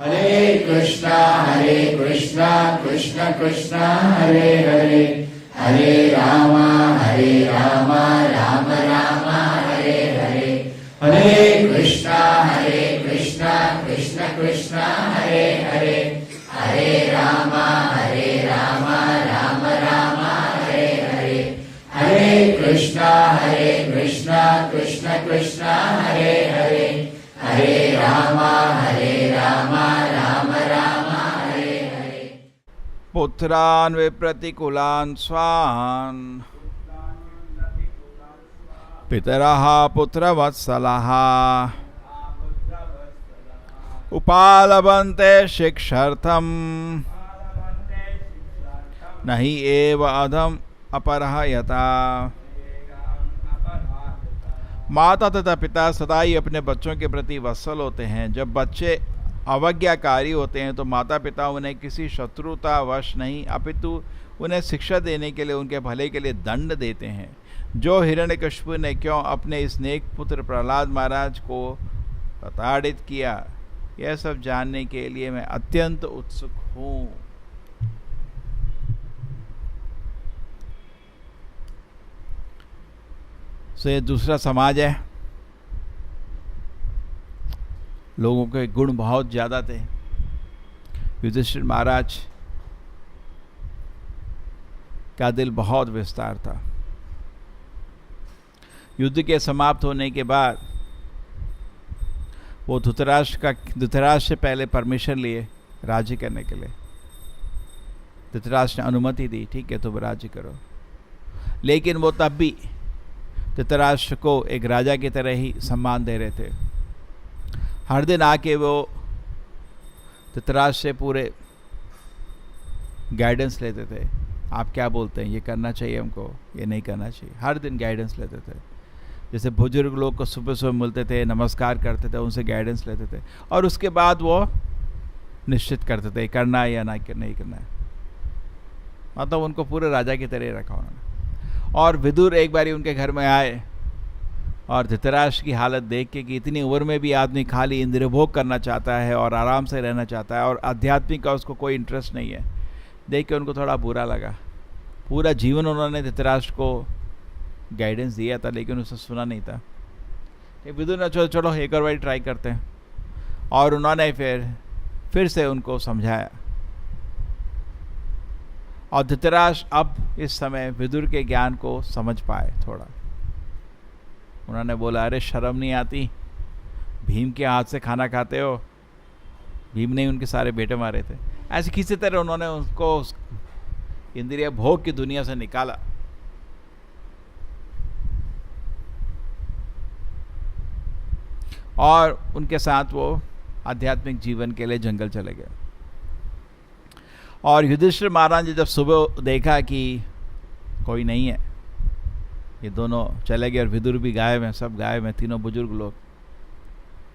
हरे कृष्णा कृष्ण कृष्ण हरे हरे, हरे राम राम राम हरे हरे, हरे कृष्णा कृष्ण कृष्ण हरे हरे, हरे राम राम राम हरे हरे, हरे कृष्णा कृष्ण कृष्ण हरे हरे, हरे राम राम राम हरे हरे। पुत्रान् विप्रतिकुलान् स्वान् पितरः पुत्रवत्सलः उपालभन्ते शिक्षार्थम् न हि एव अधम् अपरः यथा। माता तथा पिता सदा ही अपने बच्चों के प्रति वत्सल होते हैं। जब बच्चे अवज्ञाकारी होते हैं तो माता पिता उन्हें किसी शत्रुतावश नहीं अपितु उन्हें शिक्षा देने के लिए, उनके भले के लिए दंड देते हैं। जो हिरण्यकशिपु ने क्यों अपने इस नेक पुत्र प्रहलाद महाराज को प्रताड़ित किया, यह सब जानने के लिए मैं अत्यंत उत्सुक हूँ। ये दूसरा समाज है। लोगों के गुण बहुत ज़्यादा थे। युधिष्ठिर महाराज का दिल बहुत विस्तार था। युद्ध के समाप्त होने के बाद वो धृतराष्ट्र से पहले परमिशन लिए राज्य करने के लिए। धृतराष्ट्र ने अनुमति दी, ठीक है तुम राज्य करो। लेकिन वो तब भी धृतराष्ट्र को एक राजा की तरह ही सम्मान दे रहे थे। हर दिन आके वो धृतराष्ट्र से पूरे गाइडेंस लेते थे। आप क्या बोलते हैं, ये करना चाहिए हमको, ये नहीं करना चाहिए। हर दिन गाइडेंस लेते थे। जैसे बुजुर्ग लोग को सुबह सुबह मिलते थे, नमस्कार करते थे, उनसे गाइडेंस लेते थे और उसके बाद वो निश्चित करते थे करना है या नहीं करना है। मतलब उनको पूरे राजा की तरह रखा उन्होंने। और विदुर एक बारी उनके घर में आए और धृतराष्ट्र की हालत देख के कि इतनी उम्र में भी आदमी खाली इंद्रिय भोग करना चाहता है और आराम से रहना चाहता है और आध्यात्मिक का उसको कोई इंटरेस्ट नहीं है, देख के उनको थोड़ा बुरा लगा। पूरा जीवन उन्होंने धृतराष्ट्र को गाइडेंस दिया था लेकिन उसने सुना नहीं था। विदुर ने चलो एक और बारी ट्राई करते हैं और उन्होंने फिर से उनको समझाया। और धृतराष्ट्र अब इस समय विदुर के ज्ञान को समझ पाए थोड़ा। उन्होंने बोला, अरे शर्म नहीं आती, भीम के हाथ से खाना खाते हो। भीम ने उनके सारे बेटे मारे थे। ऐसे किसी तरह उन्होंने उनको इंद्रिय भोग की दुनिया से निकाला। और उनके साथ वो आध्यात्मिक जीवन के लिए जंगल चले गए। और युधिष्ठिर महाराज ने जब सुबह देखा कि कोई नहीं है, ये दोनों चले गए और विदुर भी गायब हैं, सब गायब हैं, तीनों बुजुर्ग लोग,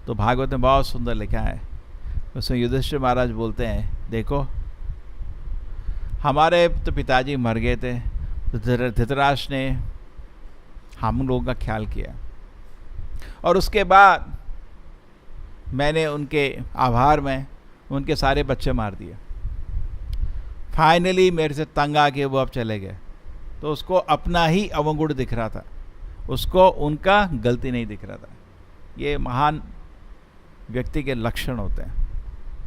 तो भागवत में बहुत सुंदर लिखा है। उसमें युधिष्ठिर महाराज बोलते हैं, देखो हमारे तो पिताजी मर गए थे, धृतराष्ट्र ने हम लोगों का ख्याल किया और उसके बाद मैंने उनके आभार में उनके सारे बच्चे मार दिए। फाइनली मेरे से तंग आके वो अब चले गए। तो उसको अपना ही अवगुण दिख रहा था, उसको उनका गलती नहीं दिख रहा था। ये महान व्यक्ति के लक्षण होते हैं,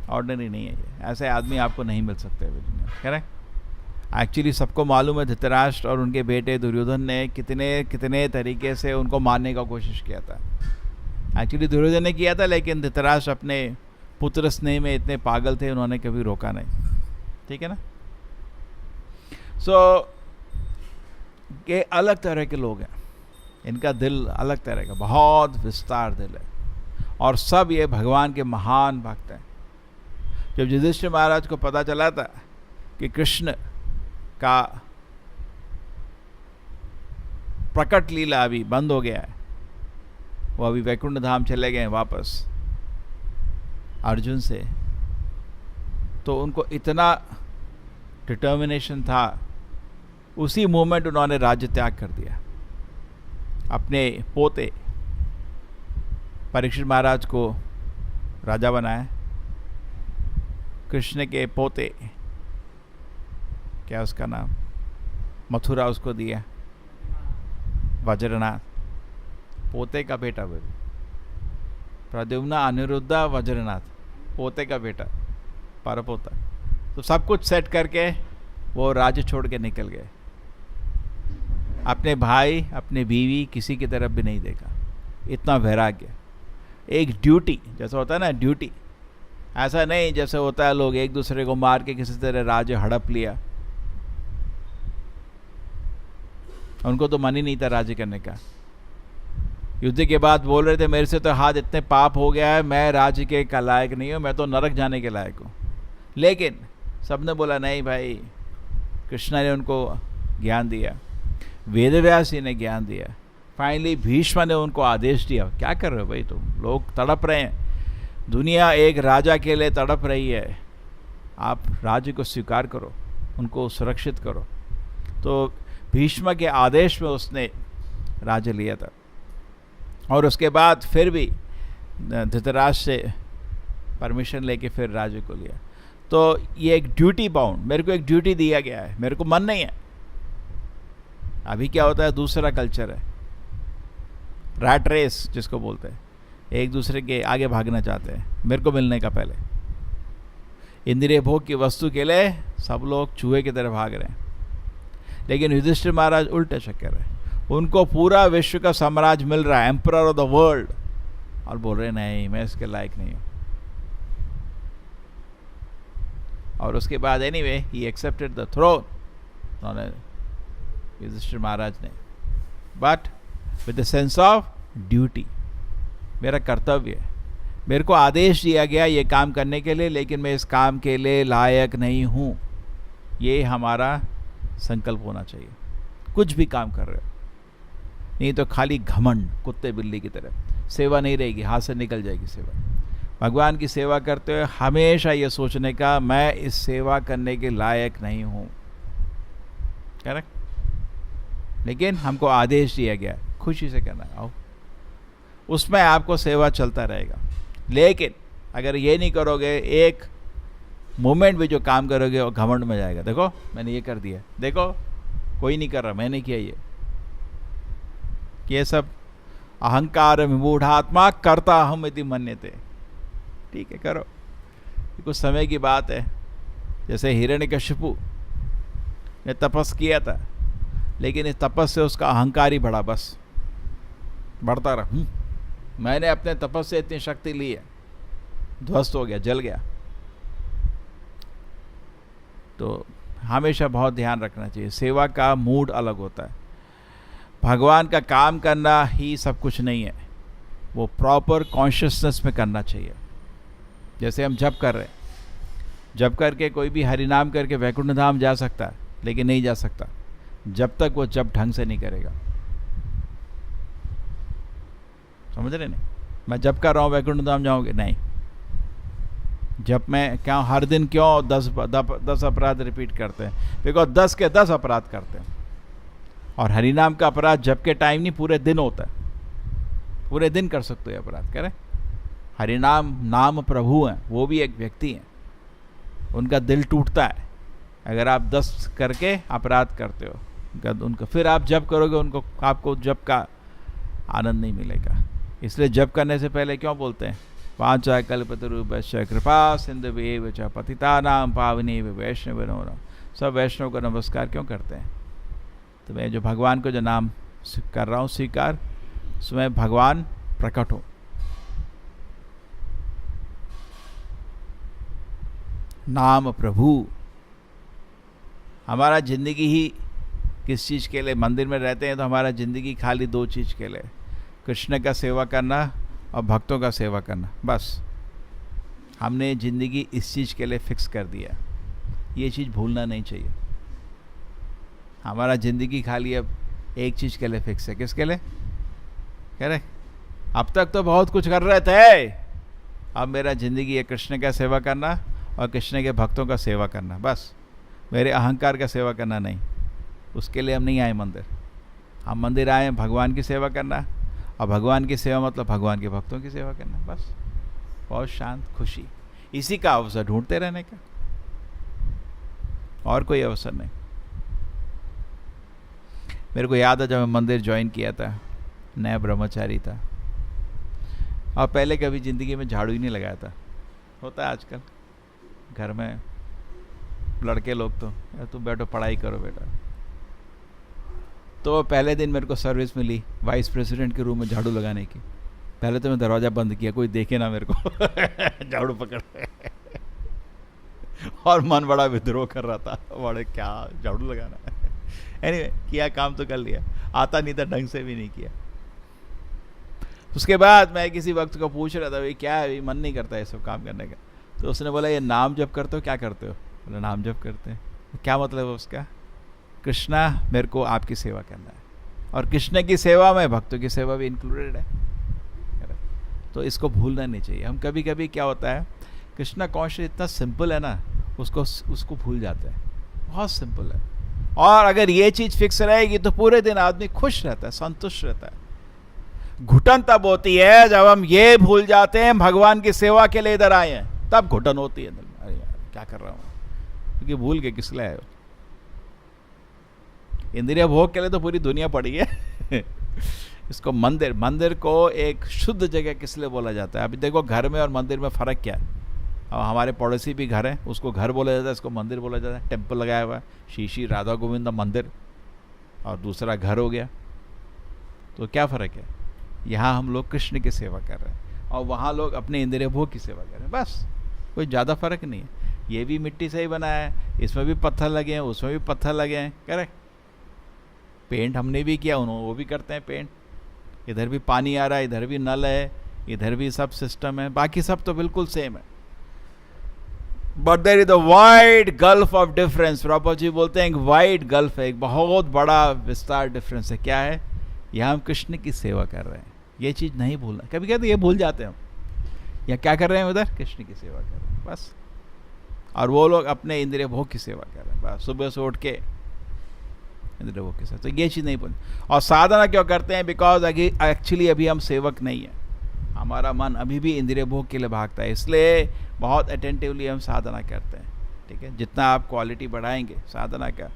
ऑर्डिनरी नहीं है ये। ऐसे आदमी आपको नहीं मिल सकते करेक्ट। एक्चुअली सबको मालूम है धृतराष्ट्र और उनके बेटे दुर्योधन ने कितने तरीके से उनको मारने का कोशिश किया था। एक्चुअली दुर्योधन ने किया था, लेकिन धृतराष्ट्र अपने पुत्र स्नेह में इतने पागल थे, उन्होंने कभी रोका नहीं। ठीक है ना। ये अलग तरह के लोग हैं, इनका दिल अलग तरह का, बहुत विस्तार दिल है और सब ये भगवान के महान भक्त हैं। जब युधिष्ठिर महाराज को पता चला था कि कृष्ण का प्रकट लीला अभी बंद हो गया है, वो अभी वैकुंठ धाम चले गए वापस अर्जुन से, तो उनको इतना डिटर्मिनेशन था, उसी मोमेंट उन्होंने राज्य त्याग कर दिया। अपने पोते परीक्षित महाराज को राजा बनाया कृष्ण के पोते, क्या उसका नाम, मथुरा उसको दिया, वज्रनाथ, पोते का बेटा वो, प्रद्युम्न अनिरुद्ध वज्रनाथ, पोते का बेटा, परपोता। तो सब कुछ सेट करके वो राज्य छोड़ के निकल गए। अपने भाई, अपने बीवी, किसी की तरफ भी नहीं देखा। इतना वैराग्य, एक ड्यूटी, जैसा होता है ना ड्यूटी, ऐसा नहीं जैसे होता है लोग एक दूसरे को मार के किसी तरह राज्य हड़प लिया। उनको तो मन ही नहीं था राज्य करने का। युद्ध के बाद बोल रहे थे मेरे से तो हाथ इतने पाप हो गया है, मैं राज्य के लायक नहीं हूँ, मैं तो नरक जाने के लायक हूँ। लेकिन सबने बोला नहीं भाई, कृष्णा ने उनको ज्ञान दिया, वेदव्यास जी ने ज्ञान दिया, फाइनली भीष्म ने उनको आदेश दिया, क्या कर रहे हो भाई तुम लोग, तड़प रहे हैं, दुनिया एक राजा के लिए तड़प रही है, आप राज्य को स्वीकार करो, उनको सुरक्षित करो। तो भीष्म के आदेश में उसने राज्य लिया था। और उसके बाद फिर भी धृतराष्ट्र से परमिशन लेके फिर राज्य को लिया। तो ये एक ड्यूटी बाउंड, मेरे को एक ड्यूटी दिया गया है, मेरे को मन नहीं है। अभी क्या होता है, दूसरा कल्चर है, रैट रेस जिसको बोलते हैं, एक दूसरे के आगे भागना चाहते हैं, मेरे को मिलने का पहले। इंद्रिय भोग की वस्तु के लिए सब लोग चूहे की तरह भाग रहे हैं। लेकिन युधिष्ठिर महाराज उल्टे चक्कर है, उनको पूरा विश्व का साम्राज्य मिल रहा है, एम्परर ऑफ द वर्ल्ड, और बोल रहे नहीं मैं इसके लायक नहीं हूं। और उसके बाद anyway he accepted the throne, उन्होंने युधिष्ठिर महाराज ने, but with the sense of duty, मेरा कर्तव्य है, मेरे को आदेश दिया गया ये काम करने के लिए, लेकिन मैं इस काम के लिए लायक नहीं हूं। ये हमारा संकल्प होना चाहिए। कुछ भी काम कर रहे हो, नहीं तो खाली घमंड, कुत्ते बिल्ली की तरह, सेवा नहीं रहेगी, हाथ से निकल जाएगी सेवा। भगवान की सेवा करते हुए हमेशा ये सोचने का मैं इस सेवा करने के लायक नहीं हूं, करेक्ट। लेकिन हमको आदेश दिया गया, खुशी से करना, आओ, उसमें आपको सेवा चलता रहेगा। लेकिन अगर ये नहीं करोगे, एक मोमेंट में जो काम करोगे वो घमंड में जाएगा, देखो मैंने ये कर दिया, देखो कोई नहीं कर रहा, मैंने किया ये सब अहंकार विमूढ़ात्मा करता हम यदि मन्यते। ठीक है, करो, ये कुछ समय की बात है। जैसे हिरण्यकशिपु ने तपस किया था, लेकिन इस तपस से उसका अहंकार ही बढ़ा, बस बढ़ता रहा। मैंने अपने तपस से इतनी शक्ति ली है, ध्वस्त हो गया, जल गया। तो हमेशा बहुत ध्यान रखना चाहिए, सेवा का मूड अलग होता है। भगवान का काम करना ही सब कुछ नहीं है, वो प्रॉपर कॉन्शियसनेस में करना चाहिए। जैसे हम जप कर रहे हैं, जप करके कोई भी हरि नाम करके वैकुंठ धाम जा सकता है, लेकिन नहीं जा सकता जब तक वो जप ढंग से नहीं करेगा। समझ रहे नहीं, मैं जप कर रहा हूँ वैकुंठ धाम जाओगे, नहीं। जब मैं क्या हर दिन क्यों 10 अपराध रिपीट करते हैं, बिकॉज 10 के 10 अपराध करते हैं। और हरिनाम का अपराध जब के टाइम नहीं, पूरे दिन होता है, पूरे दिन कर सकते हो अपराध। करें, हरिनाम नाम प्रभु हैं, वो भी एक व्यक्ति हैं, उनका दिल टूटता है अगर आप 10 करके अपराध करते हो उनका, फिर आप जब करोगे उनको, आपको जब का आनंद नहीं मिलेगा। इसलिए जब करने से पहले क्यों बोलते हैं, वाञ्छा कल्पतरुभ्यश्च कृपा सिन्धुभ्येव च पतितानां पावनेभ्यो वैष्णवेभ्यो नमः। सब वैष्णव का नमस्कार क्यों करते हैं? तो मैं जो भगवान को जो नाम कर रहा हूँ स्वीकार, उसमें भगवान प्रकट हो। नाम प्रभु, हमारा जिंदगी ही किस चीज़ के लिए, मंदिर में रहते हैं तो हमारा जिंदगी खाली 2 चीज़ के लिए, कृष्ण का सेवा करना और भक्तों का सेवा करना, बस। हमने ज़िंदगी इस चीज़ के लिए फिक्स कर दिया, ये चीज़ भूलना नहीं चाहिए। हमारा ज़िंदगी खाली अब एक चीज़ के लिए फिक्स है, किसके लिए? कह रहे अब तक तो बहुत कुछ कर रहे थे, अब मेरा ज़िंदगी है कृष्ण का सेवा करना और कृष्ण के भक्तों का सेवा करना, बस। मेरे अहंकार का सेवा करना नहीं, उसके लिए हम नहीं आए मंदिर। हम मंदिर आए भगवान की सेवा करना, और भगवान की सेवा मतलब भगवान के भक्तों की सेवा करना, बस। बहुत शांत, खुशी, इसी का अवसर ढूंढते रहने का। और कोई अवसर नहीं। मेरे को याद है जब मैं मंदिर ज्वाइन किया था, नया ब्रह्मचारी था, और पहले कभी ज़िंदगी में झाड़ू ही नहीं लगाया था। होता है आजकल घर में लड़के लोग, तो यार तुम बैठो पढ़ाई करो बेटा। तो पहले दिन मेरे को सर्विस मिली वाइस प्रेसिडेंट के रूम में झाड़ू लगाने की। पहले तो मैं दरवाज़ा बंद किया, कोई देखे ना मेरे को झाड़ू पकड़ और मन बड़ा विद्रोह कर रहा था, बड़े क्या झाड़ू लगाना है। एनीवे किया, काम तो कर लिया, आता नहीं था, ढंग से भी नहीं किया। उसके बाद मैं किसी वक्त को पूछ रहा था, भाई क्या है, मन नहीं करता ये सब काम करने का। तो उसने बोला, ये नाम जप करते हो, क्या करते हो? बोला नाम जप करते हैं। क्या मतलब है उसका? कृष्णा मेरे को आपकी सेवा करना है, और कृष्ण की सेवा में भक्तों की सेवा भी इंक्लूडेड है। तो इसको भूलना नहीं चाहिए। हम कभी कभी क्या होता है, कृष्णा कॉन्शियस इतना सिंपल है ना, उसको भूल जाते हैं। बहुत सिंपल है, और अगर ये चीज़ फिक्स रहेगी तो पूरे दिन आदमी खुश रहता है, संतुष्ट रहता है। घुटन तब होती है जब हम ये भूल जाते हैं भगवान की सेवा के लिए इधर आए हैं, तब घुटन होती है। अरे यार क्या कर रहा हूँ, क्योंकि भूल के किस लिए आए हो। इंद्रिय भोग के लिए तो पूरी दुनिया पड़ी है। इसको मंदिर को एक शुद्ध जगह किस लिए बोला जाता है? अभी देखो घर में और मंदिर में फ़र्क क्या है। अब हमारे पड़ोसी भी घर है, उसको घर बोला जाता है, इसको मंदिर बोला जाता है। टेम्पल लगाया हुआ है, श्री राधा गोविंद मंदिर, और दूसरा घर हो गया। तो क्या फ़र्क है? यहाँ हम लोग कृष्ण की सेवा कर रहे हैं, और वहाँ लोग अपने इंद्रिय भोग की सेवा कर रहे हैं। बस कोई ज़्यादा फ़र्क नहीं है। ये भी मिट्टी से ही बना है, इसमें भी पत्थर लगे हैं, उसमें भी पत्थर लगे हैं, करेक्ट। पेंट हमने भी किया, उन्होंने वो भी करते हैं पेंट। इधर भी पानी आ रहा है, इधर भी नल है, इधर भी सब सिस्टम है, बाकी सब तो बिल्कुल सेम है। But there is a wide gulf of difference. Prabhupada ji बोलते हैं एक वाइड गल्फ है, एक बहुत बड़ा विस्तार डिफरेंस है। क्या है? यहाँ हम कृष्ण की सेवा कर रहे हैं, ये चीज़ नहीं भूलना। कभी कहते ये भूल जाते हैं हम, या क्या कर रहे हैं उधर? कृष्ण की सेवा कर रहे हैं बस। और वो लोग अपने इंद्रिय भोग की सेवा कर रहे हैं बस, सुबह से उठ के इंद्रिय भोग के साथ। तो ये चीज़ नहीं भूलनी। और साधना क्यों करते हैं? बिकॉज एक्चुअली अभी हम सेवक नहीं है, हमारा मन अभी भी इंद्रिय भोग के लिए भागता है, इसलिए बहुत अटेंटिवली हम साधना करते हैं। ठीक है, जितना आप क्वालिटी बढ़ाएंगे साधना का,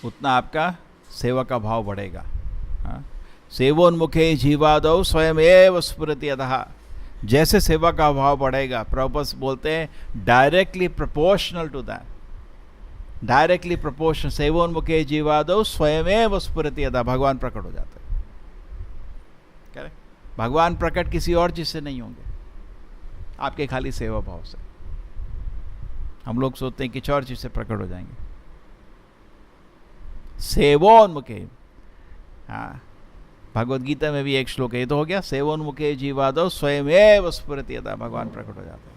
उतना आपका सेवा का भाव बढ़ेगा। हाँ, सेवोन्मुखे जीवादौ स्वयं एव स्फुरति अधः। जैसे सेवा का भाव बढ़ेगा, प्रभुपाद बोलते हैं directly proportional to that, directly proportional. सेवोन्मुखे जीवादौ स्वयं एव स्फुरति अधः, भगवान प्रकट हो जाते हैं। करेक्ट, भगवान प्रकट किसी और चीज से नहीं होंगे, आपके खाली सेवा भाव से। हम लोग सोचते हैं किसी और चीज से प्रकट हो जाएंगे। सेवोन्मुखे, हाँ, भगवद गीता में भी एक श्लोक है, ये तो हो गया। सेवोन्मुखे जीवादौ स्वयं एव स्फुरति यदा, भगवान प्रकट हो जाते हैं।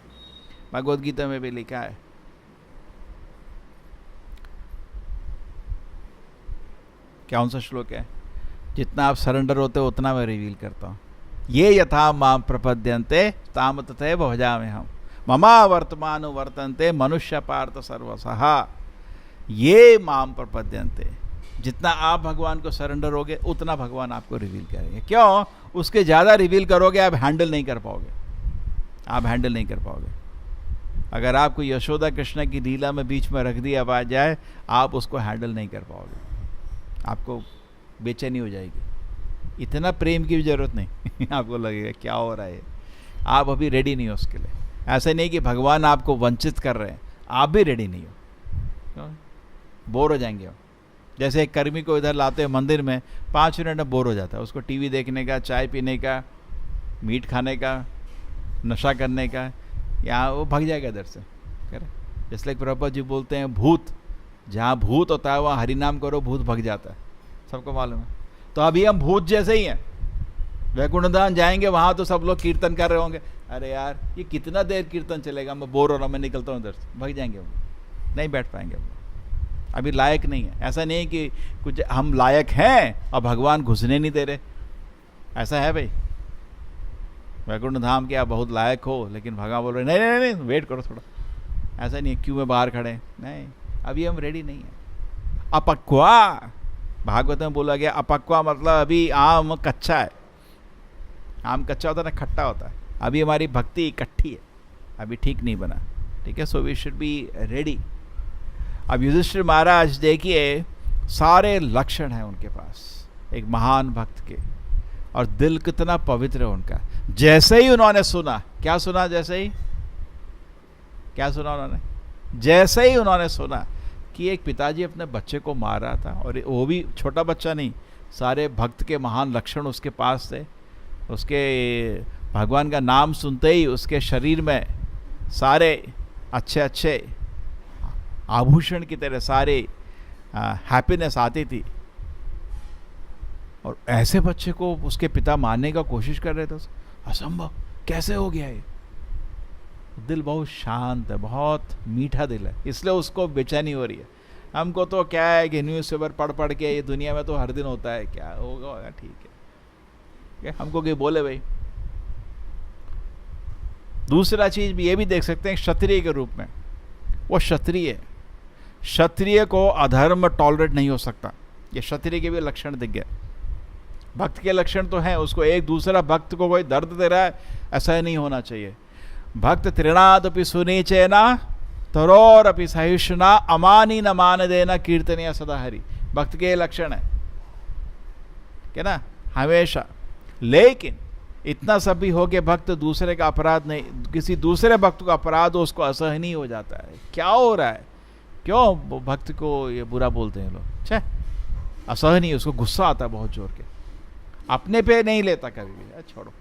भगवद गीता में भी लिखा है। कौन सा श्लोक है? जितना आप सरेंडर होते हो उतना मैं रिवील करता हूँ। ये यथा माम प्रपद्यन्ते ताम तथैव भजामि हम, ममा वर्तमान वर्तन्ते मनुष्य पार्थ सर्वसः। ये माम प्रपद्यन्ते, जितना आप भगवान को सरेंडर होगे उतना भगवान आपको रिवील करेंगे। क्यों? उसके ज़्यादा रिवील करोगे आप हैंडल नहीं कर पाओगे, आप हैंडल नहीं कर पाओगे। अगर आपको यशोदा कृष्ण की लीला में बीच में रख दिया आ जाए, आप उसको हैंडल नहीं कर पाओगे, आपको बेचैनी हो जाएगी। इतना प्रेम की भी ज़रूरत नहीं। आपको लगेगा क्या हो रहा है, आप अभी रेडी नहीं हो उसके लिए। ऐसा नहीं कि भगवान आपको वंचित कर रहे हैं, आप भी रेडी नहीं हो, बोर हो जाएंगे हो। जैसे एक कर्मी को इधर लाते हैं मंदिर में, 5 मिनट में बोर हो जाता है, उसको टीवी देखने का, चाय पीने का, मीट खाने का, नशा करने का, यहाँ वो भाग जाएगा इधर से। करें, इसलिए प्रभुपाद जी बोलते हैं भूत, जहाँ भूत होता है वहाँ हरिनाम करो, भूत भाग जाता है, सबको मालूम है। तो अभी हम भूत जैसे ही हैं। वैकुंठ धाम जाएंगे, वहाँ तो सब लोग कीर्तन कर रहे होंगे, अरे यार ये कितना देर कीर्तन चलेगा, मैं बोर हो रहा हूँ, मैं निकलता हूँ इधर से, भाग जाएंगे, हम नहीं बैठ पाएंगे, हम अभी लायक नहीं है। ऐसा नहीं कि कुछ हम लायक हैं और भगवान घुसने नहीं दे रहे, ऐसा है भाई? वैकुंठ धाम के आप बहुत लायक हो, लेकिन भगवान बोल रहे नहीं नहीं नहीं वेट करो थोड़ा। ऐसा नहीं है क्यों में बाहर खड़े, नहीं, अभी हम रेडी नहीं है। अपक्वा, भागवत में बोला गया अपक्वा मतलब अभी आम कच्चा है। आम कच्चा होता है ना, खट्टा होता है। अभी हमारी भक्ति इकट्ठी है, अभी ठीक नहीं बना। ठीक ठीक है, so we should be ready. अब युधिष्ठिर महाराज देखिए, सारे लक्षण हैं उनके पास एक महान भक्त के, और दिल कितना पवित्र है उनका। जैसे ही उन्होंने सुना, क्या सुना, जैसे ही क्या सुना उन्होंने, जैसे ही उन्होंने सुना कि एक पिताजी अपने बच्चे को मार रहा था, और वो भी छोटा बच्चा नहीं, सारे भक्त के महान लक्षण उसके पास थे, उसके भगवान का नाम सुनते ही उसके शरीर में सारे अच्छे अच्छे आभूषण की तरह सारे हैप्पीनेस आती थी, और ऐसे बच्चे को उसके पिता मारने का कोशिश कर रहे थे। असंभव, कैसे हो गया ये? दिल बहुत शांत है, बहुत मीठा दिल है, इसलिए उसको बेचैनी हो रही है। हमको तो क्या है कि न्यूज़पेपर पढ़ पढ़ के ये दुनिया में तो हर दिन होता है, क्या होगा, ठीक है, हमको कोई बोले भाई। दूसरा चीज भी ये भी देख सकते हैं, क्षत्रिय के रूप में वो क्षत्रिय को अधर्म टॉलरेट नहीं हो सकता। ये क्षत्रिय के भी लक्षण दिख गए। भक्त के लक्षण तो हैं, उसको एक दूसरा भक्त को कोई दर्द दे रहा है ऐसा नहीं होना चाहिए। भक्त तृणादपि सुनीचेना तरोरपि सहिष्णुना अमानी न मान देना कीर्तनिया सदा हरि। भक्त के लक्षण है क्या ना, हमेशा। लेकिन इतना सब भी हो के भक्त दूसरे का अपराध नहीं, किसी दूसरे भक्त का अपराध हो उसको असहनीय हो जाता है। क्या हो रहा है, क्यों भक्त को ये बुरा बोलते हैं लोग, छे असहनीय, उसको गुस्सा आता है बहुत जोर के, अपने पे नहीं लेता कभी भी, छोड़ो,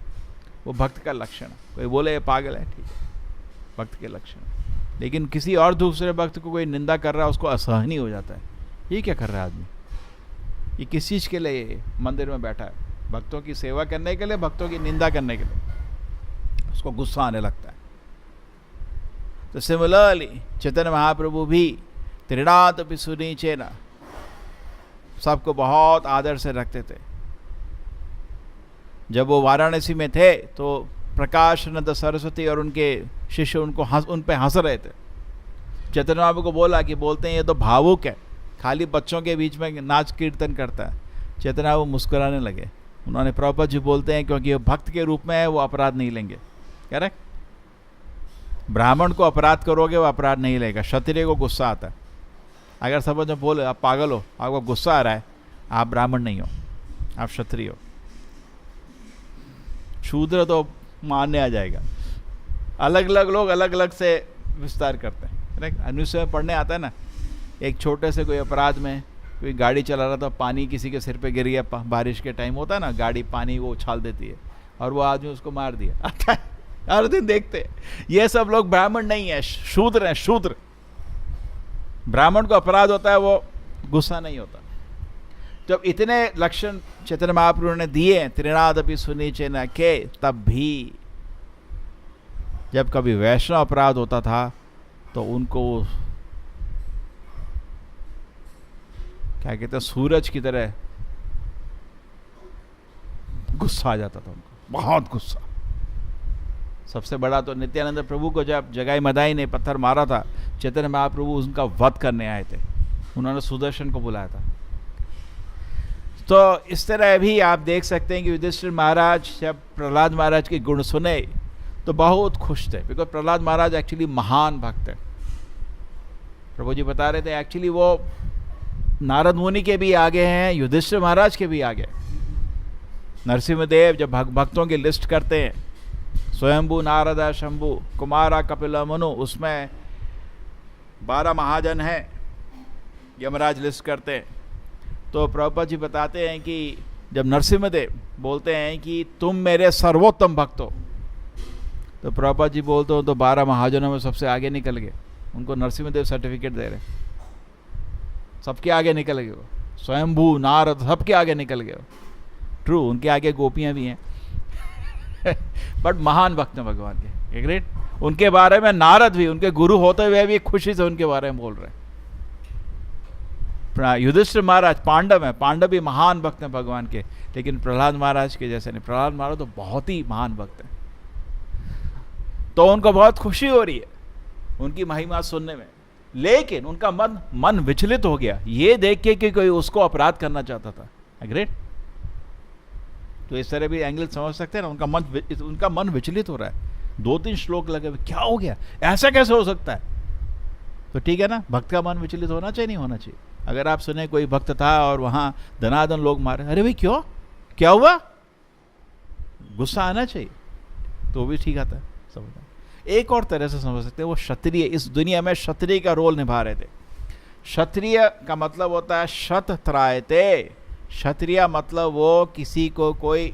वो भक्त का लक्षण है। कोई बोले ये पागल है, ठीक है, भक्त के लक्षण। लेकिन किसी और दूसरे भक्त को कोई निंदा कर रहा है उसको असहनीय हो जाता है। ये क्या कर रहा है आदमी, ये किस चीज के लिए मंदिर में बैठा है? भक्तों की सेवा करने के लिए, भक्तों की निंदा करने के लिए, उसको गुस्सा आने लगता है। तो सिमिलरली चैतन्य महाप्रभु भी तृणादपि सुनीचेना, सबको बहुत आदर से रखते थे। जब वो वाराणसी में थे तो प्रकाशानंद सरस्वती और उनके शिष्य उन पे हंस रहे थे। चैतन्य महाप्रभु को बोला कि बोलते हैं ये तो भावुक है, खाली बच्चों के बीच में नाच कीर्तन करता है। चैतन्य महाप्रभु मुस्कुराने लगे। उन्होंने, प्रभुपाद जी बोलते हैं क्योंकि वो भक्त के रूप में है वो अपराध नहीं लेंगे। करेक्ट, ब्राह्मण को अपराध करोगे वो अपराध नहीं लेगा, क्षत्रिय को गुस्सा आता है। अगर समझ में बोले आप पागल हो, आपको गुस्सा आ रहा है, आप ब्राह्मण नहीं हो, आप क्षत्रिय हो। शूद्र तो मानने आ जाएगा। अलग अलग लोग अलग अलग से विस्तार करते हैं। अनुच्छेद में पढ़ने आता है ना, एक छोटे से कोई अपराध में कोई गाड़ी चला रहा था, पानी किसी के सिर पे गिर गया, बारिश के टाइम होता है ना, गाड़ी पानी वो उछाल देती है और वो आदमी उसको मार दिया। आता है हर दिन देखते हैं। ये सब लोग ब्राह्मण नहीं है, शूद्र हैं, शूद्र। ब्राह्मण को अपराध होता है वो गुस्सा नहीं होता। जब इतने लक्षण चैतन्य महाप्रभु ने दिए तृणादपि सुनीचेना के, तब भी जब कभी वैष्णव अपराध होता था तो उनको क्या कहते हैं, सूरज की तरह गुस्सा आ जाता था उनको, बहुत गुस्सा। सबसे बड़ा तो नित्यानंद प्रभु को जब जगाई मदाई ने पत्थर मारा था, चैतन्य महाप्रभु उनका वध करने आए थे, उन्होंने सुदर्शन को बुलाया था। तो इस तरह भी आप देख सकते हैं कि युधिष्ठिर महाराज जब प्रहलाद महाराज के गुण सुने तो बहुत खुश थे, बिकॉज प्रहलाद महाराज एक्चुअली महान भक्त है। प्रभु जी बता रहे थे एक्चुअली वो नारद मुनि के भी आगे हैं, युधिष्ठिर महाराज के भी आगे। नरसिंहदेव जब भक्तों की लिस्ट करते हैं, स्वयंभू नारदा शंभु कुमारा कपिला मनु, उसमें 12 महाजन हैं, यमराज लिस्ट करते हैं। तो प्रभुपाद जी बताते हैं कि जब नरसिंहदेव बोलते हैं कि तुम मेरे सर्वोत्तम भक्त हो, तो प्रभुपाद जी बोलते हो तो 12 महाजनों में सबसे आगे निकल गए। उनको नरसिंहदेव सर्टिफिकेट दे रहे, सबके आगे निकल गए वो, स्वयंभू नारद सबके आगे निकल गए। ट्रू, उनके आगे गोपियां भी हैं बट महान भक्त हैं भगवान के, ग्रेट। उनके बारे में नारद भी, उनके गुरु होते हुए भी खुशी से उनके बारे में बोल रहे हैं। युधिष्ठिर महाराज पांडव हैं, पांडव भी महान भक्त हैं भगवान के, लेकिन प्रहलाद महाराज के जैसे नहीं। प्रहलाद महाराज तो बहुत ही महान भक्त हैं। तो उनको बहुत खुशी हो रही है उनकी महिमा सुनने में, लेकिन उनका मन विचलित हो गया ये देख के कि कोई उसको अपराध करना चाहता था। ग्रेट, तो इस तरह भी एंगल समझ सकते हैं ना, उनका मन विचलित हो रहा है। 2-3 श्लोक लगे हुए, क्या हो गया, ऐसा कैसे हो सकता है? तो ठीक है ना, भक्त का मन विचलित होना चाहिए, नहीं होना चाहिए? अगर आप सुने कोई भक्त था और वहां धनाधन लोग मारे, अरे भाई क्यों, क्या हुआ, गुस्सा आना चाहिए, तो भी ठीक आता है समझना। एक और तरह से समझ सकते हैं, वो क्षत्रिय इस दुनिया में क्षत्रिय का रोल निभा रहे थे। क्षत्रिय का मतलब होता है शत त्रायते। क्षत्रिय मतलब वो किसी को कोई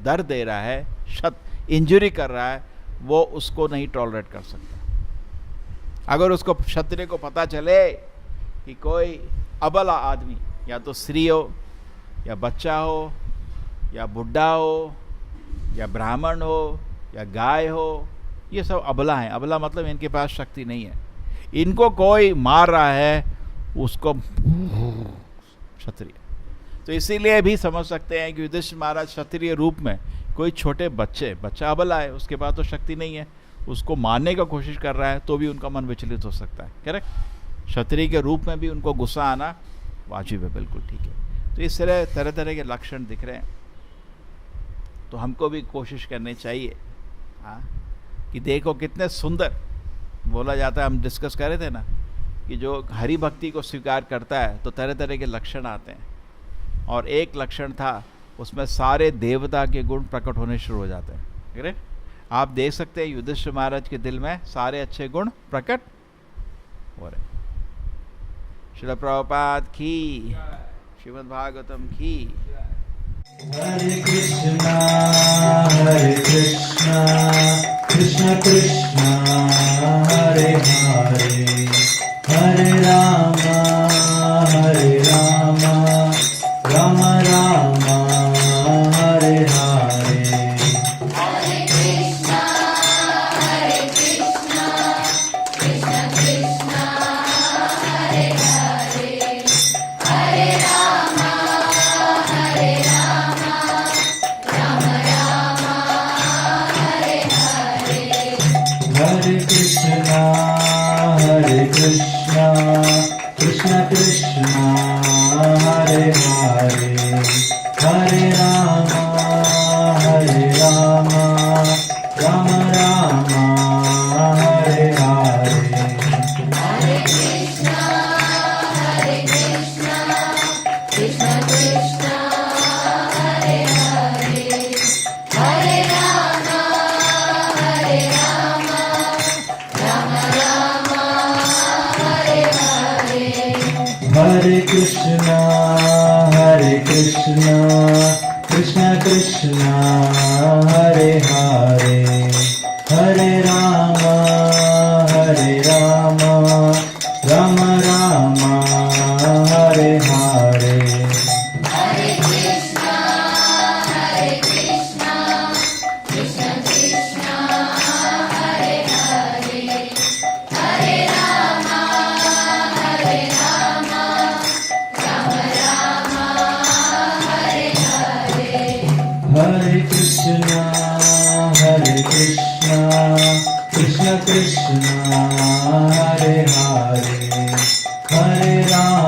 दर्द दे रहा है, शत इंजुरी कर रहा है, वो उसको नहीं टॉलरेट कर सकता। अगर उसको क्षत्रिय को पता चले कि कोई अबला आदमी, या तो स्त्री हो या बच्चा हो या बुढ़ा हो या ब्राह्मण हो या गाय हो, ये सब अबला हैं। अबला मतलब इनके पास शक्ति नहीं है, इनको कोई मार रहा है, उसको क्षत्रिय। तो इसीलिए भी समझ सकते हैं कि युधिष्ठिर महाराज क्षत्रिय रूप में कोई छोटे बच्चा अबला है, उसके पास तो शक्ति नहीं है, उसको मारने का कोशिश कर रहा है, तो भी उनका मन विचलित हो सकता है। करेक्ट, क्षत्रिय के रूप में भी उनको गुस्सा आना वाजिब है, बिल्कुल ठीक है। तो इस तरह तरह के लक्षण दिख रहे हैं, तो हमको भी कोशिश करनी चाहिए कि देखो कितने सुंदर बोला जाता है। हम डिस्कस कर रहे थे ना कि जो हरि भक्ति को स्वीकार करता है तो तरह तरह के लक्षण आते हैं, और एक लक्षण था उसमें सारे देवता के गुण प्रकट होने शुरू हो जाते हैं। करेक्ट, आप देख सकते हैं युधिष्ठिर महाराज के दिल में सारे अच्छे गुण प्रकट हो रहे। श्रील प्रभुपाद की, श्रीमद् भागवतम की। हरे कृष्णा कृष्ण कृष्णा हरे हरे, हरे राम राम राम हरे हरे। हरे कृष्णा कृष्ण कृष्णा हरे हरे, हरे राम राम हरे हरे। हरे कृष्णा कृष्ण कृष्णा हरे हरे, हरे राम राम हरे हरे। हरे कृष्णा कृष्ण कृष्णा हरे हरे, हरे राम राम हरे हरे। हरे कृष्णा कृष्ण कृष्णा हरे हरे, हरे राम राम हरे हरे। हरे कृष्णा कृष्ण कृष्णा हरे हरे, हरे राम हरे हरे। हरे कृष्णा कृष्ण कृष्णा हरे हरे, हरे राम